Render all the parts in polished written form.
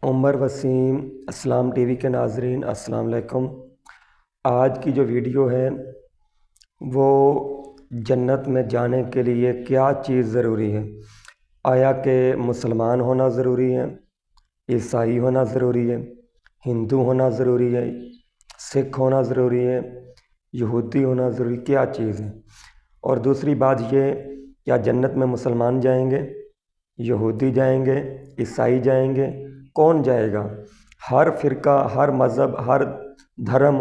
عمر وسیم اسلام T V کے ناظرین السلام علیکم۔ آج کی جو ویڈیو ہے وہ جنت میں جانے کے لیے کیا چیز ضروری ہے۔ آیا کہ مسلمان ہونا ضروری ہے، عیسائی ہونا ضروری ہے، ہندو ہونا ضروری ہے، سکھ ہونا ضروری ہے، یہودی ہونا ضروری، کیا چیز ہے؟ اور دوسری بات یہ، کیا جنت میں مسلمان جائیں گے، یہودی جائیں گے، عیسائی جائیں گے، کون جائے گا؟ ہر فرقہ، ہر مذہب، ہر دھرم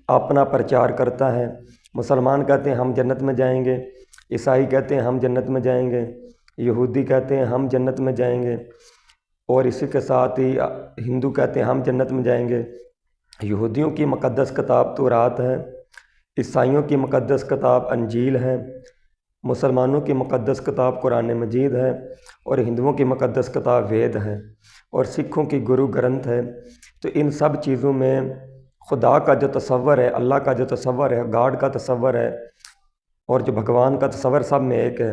اپنا پرچار کرتا ہے۔ مسلمان کہتے ہیں ہم جنت میں جائیں گے، عیسائی کہتے ہیں ہم جنت میں جائیں گے، یہودی کہتے ہیں ہم جنت میں جائیں گے، اور اسی کے ساتھ ہی ہندو کہتے ہیں ہم جنت میں جائیں گے۔ یہودیوں کی مقدس کتاب تورات ہے، عیسائیوں کی مقدس کتاب انجیل ہے، مسلمانوں کی مقدس کتاب قرآن مجید ہے، اور ہندوؤں کی مقدس کتاب وید ہے، اور سکھوں کی گرو گرنتھ ہے۔ تو ان سب چیزوں میں خدا کا جو تصور ہے، اللہ کا جو تصور ہے، گاڈ کا تصور ہے، اور جو بھگوان کا تصور سب میں ایک ہے۔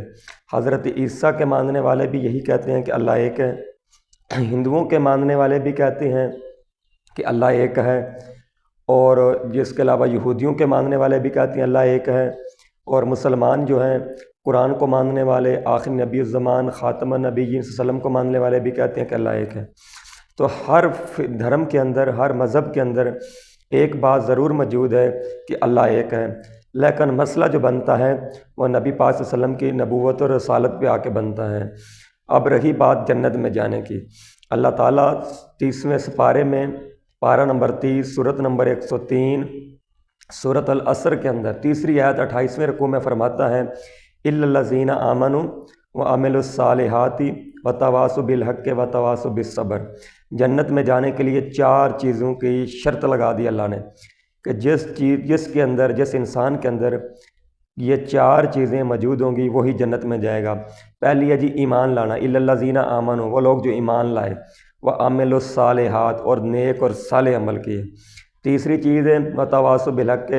حضرت عیسیٰ کے ماننے والے بھی یہی کہتے ہیں کہ اللہ ایک ہے، ہندوؤں کے ماننے والے بھی کہتے ہیں کہ اللہ ایک ہے، اور جس کے علاوہ یہودیوں کے ماننے والے بھی کہتے ہیں اللہ ایک ہے، اور مسلمان جو ہیں قرآن کو ماننے والے، آخر نبی الزمان خاتم النبیین صلی اللہ علیہ وسلم کو ماننے والے بھی کہتے ہیں کہ اللہ ایک ہے۔ تو ہر دھرم کے اندر، ہر مذہب کے اندر ایک بات ضرور موجود ہے کہ اللہ ایک ہے، لیکن مسئلہ جو بنتا ہے وہ نبی پاک صلی اللہ علیہ وسلم کی نبوت اور رسالت پہ آ کے بنتا ہے۔ اب رہی بات جنت میں جانے کی، اللہ تعالیٰ 30ویں سپارے میں پارہ نمبر 30 سورت نمبر 103 سورت العصر کے اندر تیسری آیت 28ویں رکوع میں فرماتا ہے الا الذین آمنوا وعملوا الصالحات وتواصوا بالحق وتواصوا بالصبر۔ جنت میں جانے کے لیے 4 چیزوں کی شرط لگا دی اللہ نے کہ جس کے اندر، جس انسان کے اندر یہ 4 چیزیں موجود ہوں گی وہی جنت میں جائے گا۔ پہلی ہے جی ایمان لانا، الا الذین آمنوا، وہ لوگ جو ایمان لائے، وعملوا الصالحات، اور نیک اور صالح عمل کیے۔ تیسری چیز ہے وتواصوا بالحق،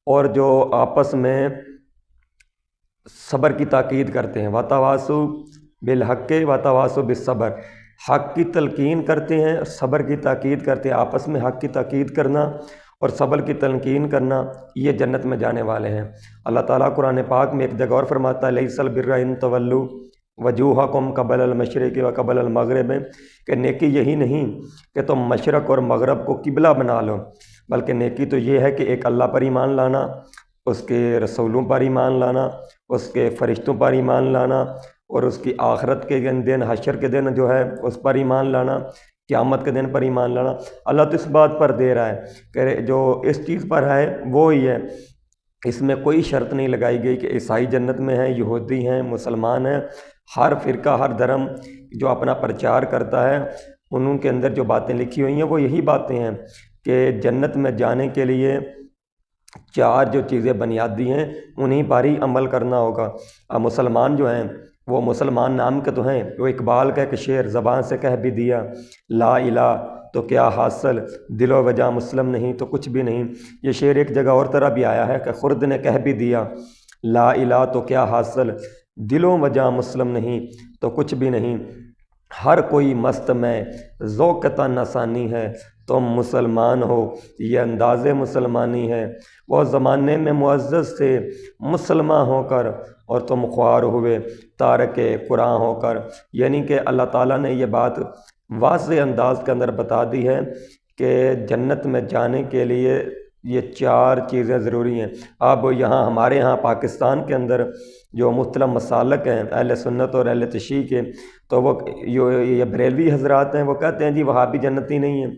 اور جو آپس میں صبر کی تاکید کرتے ہیں، وتواصوا بالحق وتواصوا بالصبر، حق کی تلقین کرتے ہیں، صبر کی تاکید کرتے ہیں، آپس میں حق کی تاکید کرنا اور صبر کی تلقین کرنا، یہ جنت میں جانے والے ہیں۔ اللہ تعالیٰ قرآن پاک میں ایک جگہ اور فرماتا ہے لیس البر ان تولوا وجوہکم قبل المشرق وقبل المغرب، کہ نیکی یہی نہیں کہ تم مشرق اور مغرب کو قبلہ بنا لو، بلکہ نیکی تو یہ ہے کہ ایک اللہ پر ایمان لانا، اس کے رسولوں پر ایمان لانا، اس کے فرشتوں پر ایمان لانا، اور اس کی آخرت کے دن، حشر کے دن جو ہے اس پر ایمان لانا، قیامت کے دن پر ایمان لانا۔ اللہ تو اس بات پر دے رہا ہے کہ جو اس چیز پر ہے وہی ہے، اس میں کوئی شرط نہیں لگائی گئی کہ عیسائی جنت میں ہیں، یہودی ہیں، مسلمان ہیں۔ ہر فرقہ، ہر دھرم جو اپنا پرچار کرتا ہے انہوں کے اندر جو باتیں لکھی ہوئی ہیں وہ یہی باتیں ہیں کہ جنت میں جانے کے لیے 4 جو چیزیں بنیادی ہیں انہیں پر ہی عمل کرنا ہوگا۔ اب مسلمان جو ہیں وہ مسلمان نام کے تو ہیں، وہ اقبال کا ایک شعر زبان سے کہہ بھی دیا، لا الہ تو کیا حاصل، دل و وجہ مسلم نہیں تو کچھ بھی نہیں۔ یہ شعر ایک جگہ اور طرح بھی آیا ہے کہ خرد نے کہہ بھی دیا، لا الہ تو کیا حاصل، دل و وجہ مسلم نہیں تو کچھ بھی نہیں۔ ہر کوئی مست میں ذوق تن آسانی ہے، تم مسلمان ہو یہ انداز مسلمانی ہے۔ وہ زمانے میں معزز سے مسلمان ہو کر، اور تم خوار ہوئے تارک قرآن ہو کر۔ یعنی کہ اللہ تعالیٰ نے یہ بات واضح انداز کے اندر بتا دی ہے کہ جنت میں جانے کے لیے یہ 4 چیزیں ضروری ہیں۔ اب یہاں ہمارے ہاں پاکستان کے اندر جو مختلف مسالک ہیں اہل سنت اور اہل تشیع کے، تو وہ یہ بریلوی حضرات ہیں، وہ کہتے ہیں جی وہابی جنتی نہیں ہیں،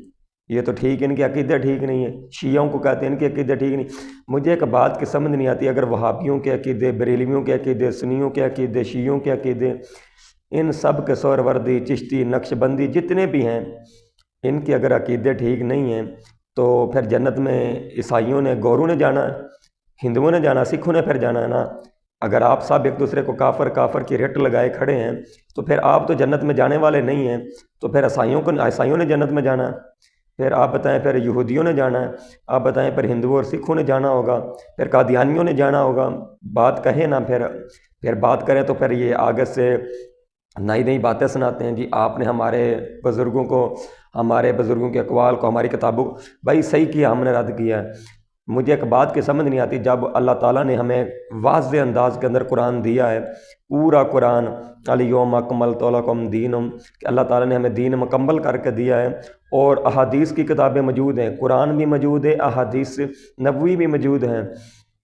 یہ تو ٹھیک، ان کے عقیدے ٹھیک نہیں ہیں۔ شیعوں کو کہتے ہیں ان کے عقیدے ٹھیک نہیں۔ مجھے ایک بات کی سمجھ نہیں آتی، اگر وہابیوں کے عقیدے، بریلویوں کے عقیدے، سنیوں کے عقیدے، شیعوں کے عقیدے، ان سب کے سہروردی، چشتی، نقش بندی جتنے بھی ہیں، ان کے اگر عقیدے ٹھیک نہیں ہیں تو پھر جنت میں عیسائیوں نے، گوروں نے جانا ہے، ہندوؤں نے جانا، سکھوں نے پھر جانا ہے نا۔ اگر آپ سب ایک دوسرے کو کافر کافر کی رٹ لگائے کھڑے ہیں تو پھر آپ تو جنت میں جانے والے نہیں ہیں، تو پھر عیسائیوں نے جنت میں جانا ہے، پھر آپ بتائیں پھر یہودیوں نے جانا ہے، آپ بتائیں پھر ہندوؤں اور سکھوں نے جانا ہوگا، پھر قادیانیوں نے جانا ہوگا۔ بات کہیں نا، پھر بات کریں تو پھر یہ آگے سے نئی نئی باتیں سناتے ہیں، جی آپ نے ہمارے بزرگوں کے اقوال کو، ہماری کتابوں کو، بھائی صحیح کیا، ہم نے رد کیا ہے۔ مجھے ایک بات کی سمجھ نہیں آتی، جب اللہ تعالیٰ نے ہمیں واضح انداز کے اندر قرآن دیا ہے، پورا قرآن، الیوم اکملت لکم دینکم، کہ اللہ تعالیٰ نے ہمیں دین مکمل کر کے دیا ہے، اور احادیث کی کتابیں موجود ہیں، قرآن بھی موجود ہے، احادیث نبوی بھی موجود ہیں،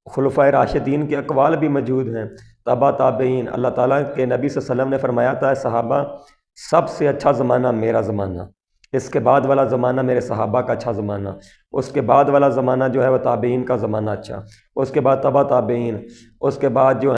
خلفائے راشدین کے اقوال بھی موجود ہیں، تبا تابعین۔ اللہ تعالیٰ کے نبی صلی اللہ علیہ وسلم نے فرمایا تھا، صحابہ سب سے اچھا زمانہ میرا زمانہ، اس کے بعد والا زمانہ میرے صحابہ کا اچھا زمانہ، اس کے بعد والا زمانہ جو ہے وہ تابعین کا زمانہ اچھا، اس کے بعد تبا تابعین، اس کے بعد جو